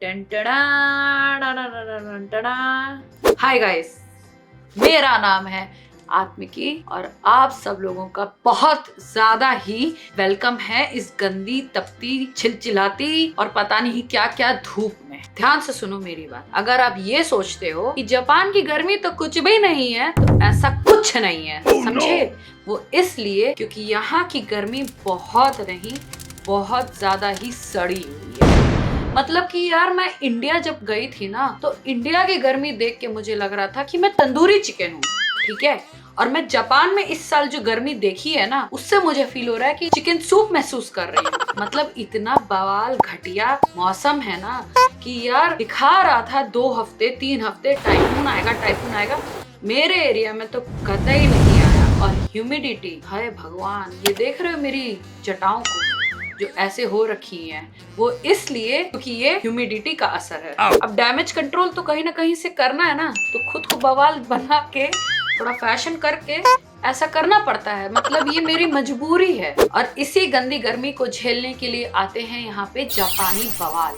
Hi guys, मेरा नाम है आत्मिकी और आप सब लोगों का बहुत ज्यादा ही वेलकम है इस गंदी तपती चिलचिलाती और पता नहीं क्या क्या धूप में। ध्यान से सुनो मेरी बात। अगर आप ये सोचते हो कि जापान की गर्मी तो कुछ भी नहीं है, तो ऐसा कुछ नहीं है, समझे? वो इसलिए क्योंकि यहाँ की गर्मी बहुत नहीं, बहुत ज्यादा ही सड़ी हुई है। मतलब कि यार, मैं इंडिया जब गई थी ना, तो इंडिया की गर्मी देख के मुझे लग रहा था कि मैं तंदूरी चिकन हूँ, ठीक है? और मैं जापान में इस साल जो गर्मी देखी है ना, उससे मुझे फील हो रहा है कि चिकन सूप महसूस कर रही हूँ। मतलब इतना बवाल घटिया मौसम है ना कि यार दिखा रहा था 2 हफ्ते 3 हफ्ते टाइफून आएगा। मेरे एरिया में तो कतई नहीं आया। और ह्यूमिडिटी, हाय भगवान, ये देख रहे हो मेरी जटाओं को जो ऐसे हो रखी हैं, वो इसलिए क्योंकि ये ह्यूमिडिटी का असर है। अब डैमेज कंट्रोल तो कहीं ना कहीं से करना है ना, तो खुद को बवाल बना के थोड़ा फैशन करके ऐसा करना पड़ता है। मतलब ये मेरी मजबूरी है। और इसी गंदी गर्मी को झेलने के लिए आते हैं यहाँ पे जापानी बवाल।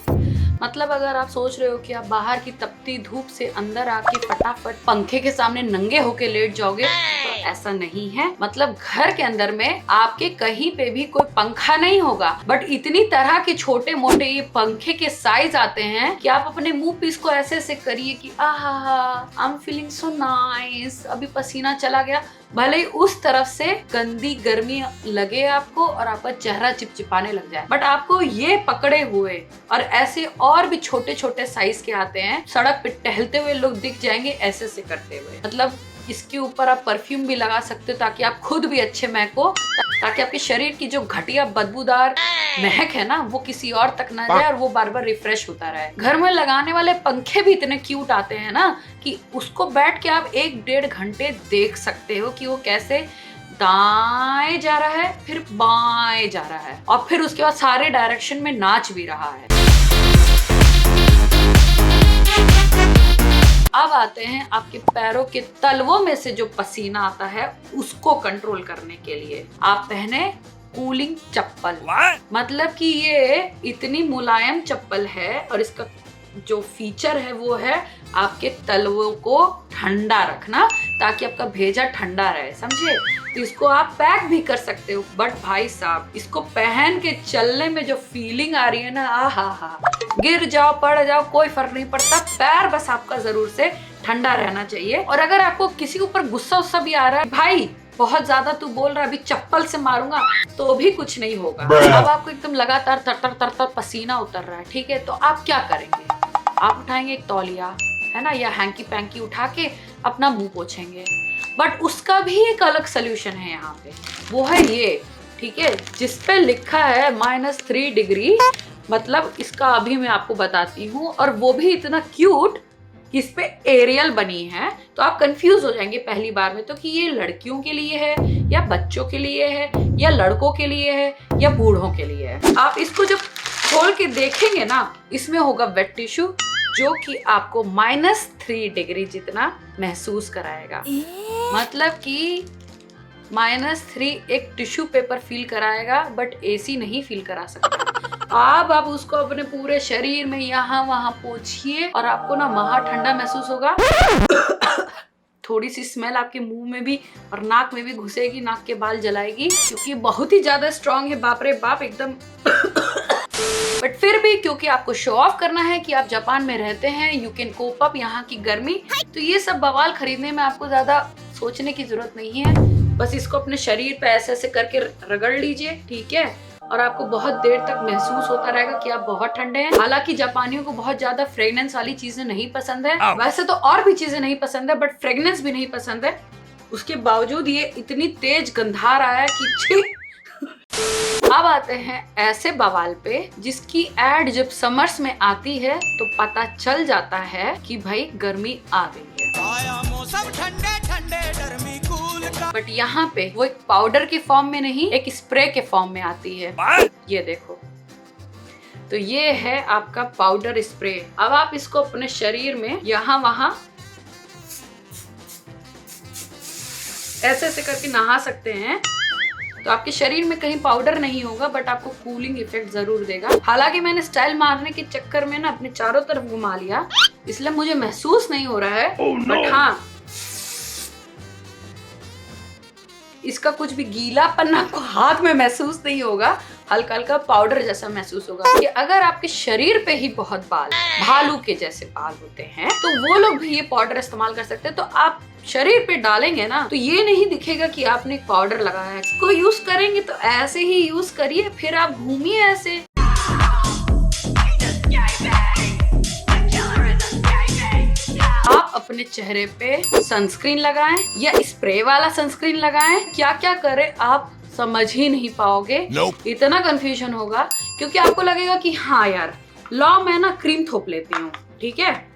मतलब अगर आप सोच रहे हो कि आप बाहर की तपती धूप से अंदर आके फटाफट पंखे के सामने नंगे होके लेट जाओगे, तो ऐसा नहीं है। मतलब घर के अंदर में आपके कहीं पे भी कोई पंखा नहीं होगा, बट इतनी तरह के छोटे मोटे ये पंखे के साइज आते हैं कि आप अपने मुंह पे इसको ऐसे ऐसे करिए कि आहा, I am feeling so nice, अभी पसीना चला गया। भले ही उस तरफ से गंदी गर्मी लगे आपको और आपका चेहरा चिपचिपाने लग जाए, बट आपको ये पकड़े हुए और ऐसे और भी छोटे छोटे साइज के आते हैं, सड़क पे टहलते हुए लोग दिख जाएंगे ऐसे से करते हुए। मतलब इसके ऊपर आप परफ्यूम भी लगा सकते हो ताकि आप खुद भी अच्छे महको, ताकि आपके शरीर की जो घटिया बदबूदार महक है ना, वो किसी और तक ना जाए और वो बार बार रिफ्रेश होता रहे। घर में लगाने वाले पंखे भी इतने क्यूट आते हैं ना कि उसको बैठ के आप 1-1.5 घंटे देख सकते हो कि वो कैसे दाएं जा रहा है, फिर बाएं जा रहा है, और फिर उसके बाद सारे डायरेक्शन में नाच भी रहा है। अब आते हैं आपके पैरों के तलवों में से जो पसीना आता है उसको कंट्रोल करने के लिए आप पहने कूलिंग चप्पल। मतलब कि ये इतनी मुलायम चप्पल है और इसका जो फीचर है वो है आपके तलवों को ठंडा रखना, ताकि आपका भेजा ठंडा रहे, समझे? तो इसको आप पैक भी कर सकते हो, बट भाई साहब इसको पहन के चलने में जो फीलिंग आ रही है ना, आहा, गिर जाओ पड़ जाओ कोई फर्क नहीं पड़ता, पैर बस आपका जरूर से ठंडा रहना चाहिए। और अगर आपको किसी ऊपर गुस्सा भी आ रहा है, भाई बहुत ज्यादा तू बोल रहा है, अभी चप्पल से मारूंगा, तो भी कुछ नहीं होगा। अब आपको एकदम लगातार तर पसीना उतर रहा है, ठीक है? तो आप क्या करेंगे? आप उठाएंगे एक तौलिया, है ना, या हैंकी पैंकी उठा के अपना मुंह पोछेंगे। बट उसका भी एक अलग सोल्यूशन है यहाँ पे, वो है ये, ठीक है, जिसपे लिखा है -3 डिग्री। मतलब इसका अभी मैं आपको बताती हूँ, और वो भी इतना क्यूट कि इस पे एरियल बनी है। तो आप कंफ्यूज हो जाएंगे पहली बार में तो कि ये लड़कियों के लिए है या बच्चों के लिए है या लड़कों के लिए है या बूढ़ों के लिए है। आप इसको जब खोल के देखेंगे ना, इसमें होगा वेट टिश्यू जो कि आपको -3 डिग्री जितना महसूस कराएगा। मतलब कि -3 एक टिश्यू पेपर फील कराएगा, बट एसी नहीं फील करा सकता। आप उसको अपने पूरे शरीर में यहाँ वहां पोंछिए और आपको ना महा ठंडा महसूस होगा। थोड़ी सी स्मेल आपके मुंह में भी और नाक में भी घुसेगी, नाक के बाल जलाएगी, क्योंकि बहुत ही ज्यादा स्ट्रॉन्ग है, बाप रे बाप एकदम। बट फिर भी क्योंकि आपको शो ऑफ करना है कि आप जापान में रहते हैं, यू कैन कोप अप यहाँ की गर्मी, तो ये सब बवाल खरीदने में आपको ज्यादा सोचने की जरूरत नहीं है। बस इसको अपने शरीर पे ऐसे ऐसे करके रगड़ लीजिए, ठीक है? और आपको बहुत देर तक महसूस होता रहेगा कि आप बहुत ठंडे हैं। हालांकि जापानियों को बहुत ज्यादा फ्रेग्रेंस वाली चीजें नहीं पसंद है, वैसे तो और भी चीजें नहीं पसंद है, बट फ्रेग्रेंस भी नहीं पसंद है। उसके बावजूद ये इतनी तेज गंधा रहा है कि छी। अब आते हैं ऐसे बवाल पे जिसकी एड जब समर्स में आती है तो पता चल जाता है कि भाई गर्मी आ गई है। आया मौसम ठंडे ठंडे गर्मी कूल का। बट यहाँ पे वो एक पाउडर के फॉर्म में नहीं, एक स्प्रे के फॉर्म में आती है। ये देखो, तो ये है आपका पाउडर स्प्रे। अब आप इसको अपने शरीर में यहाँ वहां ऐसे ऐसे करके नहा सकते हैं तो आपके शरीर में कहीं पाउडर नहीं होगा, बट आपको कूलिंग इफेक्ट जरूर देगा। हालांकि मैंने स्टाइल मारने के चक्कर में ना अपने चारों तरफ घुमा लिया, इसलिए मुझे महसूस नहीं हो रहा है। बट हाँ, इसका कुछ भी गीलापन आपको हाथ में महसूस नहीं होगा, हल्का हल्का पाउडर जैसा महसूस होगा। कि अगर आपके शरीर पे ही बहुत बाल, भालू के जैसे बाल होते हैं, तो वो लोग भी ये पाउडर इस्तेमाल कर सकते हैं। तो आप शरीर पे डालेंगे ना, तो ये नहीं दिखेगा कि आपने एक पाउडर लगाया है। इसको यूज करेंगे तो ऐसे ही यूज करिए, फिर आप घूमिए ऐसे। आप अपने चेहरे पे सनस्क्रीन लगाएं या स्प्रे वाला सनस्क्रीन लगाएं, क्या क्या करें आप समझ ही नहीं पाओगे। इतना कंफ्यूजन होगा, क्योंकि आपको लगेगा कि हाँ यार, लो मैं ना क्रीम थोप लेती हूँ, ठीक है।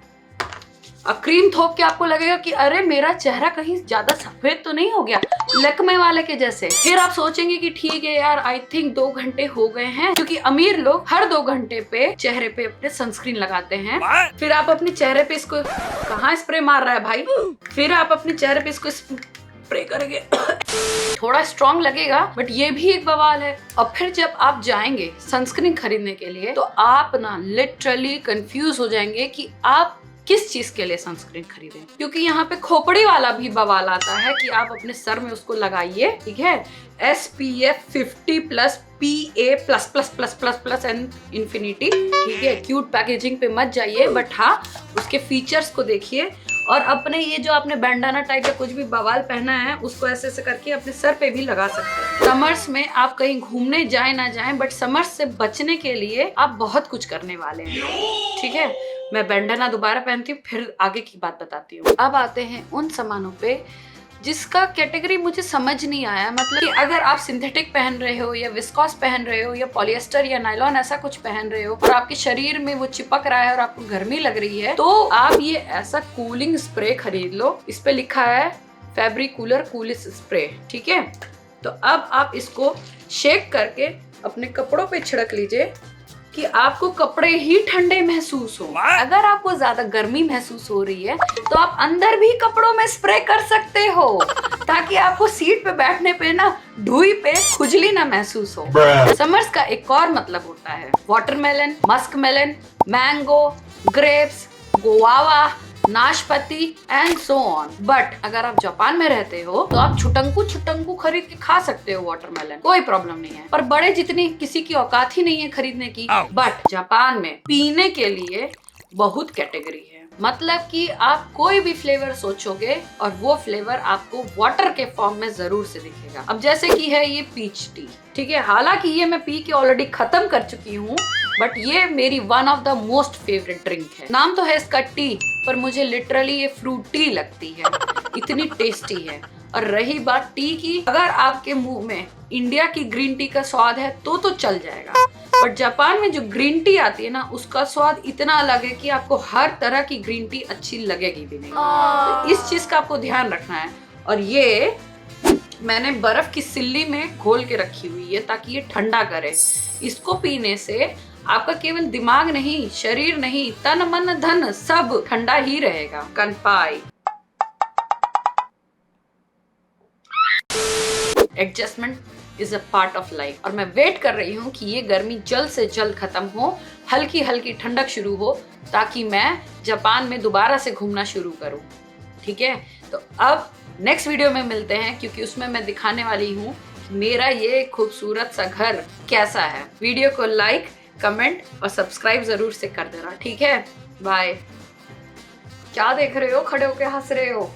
अब क्रीम थोप के आपको लगेगा कि अरे मेरा चेहरा कहीं ज्यादा सफेद तो नहीं हो गया, लकमे वाले के जैसे। फिर आप सोचेंगे कि ठीक है यार, आई थिंक 2 घंटे हो गए हैं, क्योंकि अमीर लोग हर 2 घंटे पे चेहरे पे अपने सनस्क्रीन लगाते हैं। फिर आप अपने चेहरे पे इसको, कहाँ स्प्रे मार रहा है भाई, फिर आप अपने चेहरे पे इसको स्प्रे करेंगे। थोड़ा स्ट्रॉन्ग लगेगा, बट ये भी एक बवाल है। और फिर जब आप जाएंगे सनस्क्रीन खरीदने के लिए, तो आप ना लिटरली कंफ्यूज हो जाएंगे कि आप किस चीज के लिए सनस्क्रीन खरीदें। क्योंकि यहाँ पे खोपड़ी वाला भी बवाल आता है कि आप अपने सर में उसको लगाइए, ठीक है, SPF 50+ PA+++++ एंड इंफिनिटी, ठीक है। क्यूट पैकेजिंग पे मत जाइए, बट हाँ उसके फीचर्स को देखिए। और अपने ये जो आपने बैंडाना टाइप या कुछ भी बवाल पहना है, उसको ऐसे ऐसे करके अपने सर पे भी लगा सकते हैं। समर्स में आप कहीं घूमने जाए ना जाए, बट समर्स से बचने के लिए आप बहुत कुछ करने वाले हैं, ठीक है। मैं बैंडाना दोबारा पहनती हूँ, फिर आगे की बात बताती हूँ। अब आते हैं उन सामानों पे जिसका कैटेगरी मुझे समझ नहीं आया। मतलब कि अगर आप सिंथेटिक पहन रहे हो या विस्कॉस पहन रहे हो या पॉलिएस्टर या नायलॉन ऐसा कुछ पहन रहे हो और आपके शरीर में वो चिपक रहा है और आपको गर्मी लग रही है, तो आप ये ऐसा कूलिंग स्प्रे खरीद लो। इस पे लिखा है फैब्रिक कूलर कूलिंग स्प्रे, ठीक है। तो अब आप इसको शेक करके अपने कपड़ों पे छिड़क लीजिए कि आपको कपड़े ही ठंडे महसूस हो। अगर आपको ज्यादा गर्मी महसूस हो रही है, तो आप अंदर भी कपड़ों में स्प्रे कर सकते हो, ताकि आपको सीट पे बैठने पे ना ढूई पे खुजली ना महसूस हो। समर्स का एक और मतलब होता है watermelon, muskmelon, mango, grapes, guava, नाशपाती एंड सो ऑन। बट अगर आप जापान में रहते हो, तो आप छुटंकू खरीद के खा सकते हो वाटरमेलन, कोई प्रॉब्लम नहीं है। पर बड़े जितनी किसी की औकात ही नहीं है खरीदने की। बट जापान में पीने के लिए बहुत कैटेगरी है। मतलब कि आप कोई भी फ्लेवर सोचोगे और वो फ्लेवर आपको वाटर के फॉर्म में जरूर से दिखेगा। अब जैसे कि है ये पीच टी, ठीक है। हालांकि ये मैं पी के ऑलरेडी खत्म कर चुकी हूँ, बट ये मेरी one of the most favourite drink है। नाम तो है इसका टी, पर मुझे लिटरली ये फ्रूटी लगती है, इतनी टेस्टी है। और रही बात टी की, अगर आपके मुंह में इंडिया की ग्रीन टी का स्वाद है तो चल जाएगा, बट जापान में जो ग्रीन टी आती है ना, उसका स्वाद इतना अलग है कि आपको हर तरह की ग्रीन टी अच्छी लगेगी भी नहीं। तो इस चीज का आपको ध्यान रखना है। और ये मैंने बर्फ की सिल्ली में घोल के रखी हुई है ताकि ये ठंडा करे। इसको पीने से आपका केवल दिमाग नहीं, शरीर नहीं, तन मन धन सब ठंडा ही रहेगा। कंपाई। Adjustment is a part of life. और मैं वेट कर रही हूँ कि ये गर्मी जल्द से जल्द खत्म हो, हल्की हल्की ठंडक शुरू हो, ताकि मैं जापान में दोबारा से घूमना शुरू करूँ, ठीक है। तो अब नेक्स्ट वीडियो में मिलते हैं, क्योंकि उसमें मैं दिखाने वाली हूँ मेरा ये खूबसूरत सा घर कैसा है। वीडियो को लाइक, कमेंट और सब्सक्राइब जरूर से कर देना, ठीक है। बाय। क्या देख रहे हो, खड़े होके हंस रहे हो?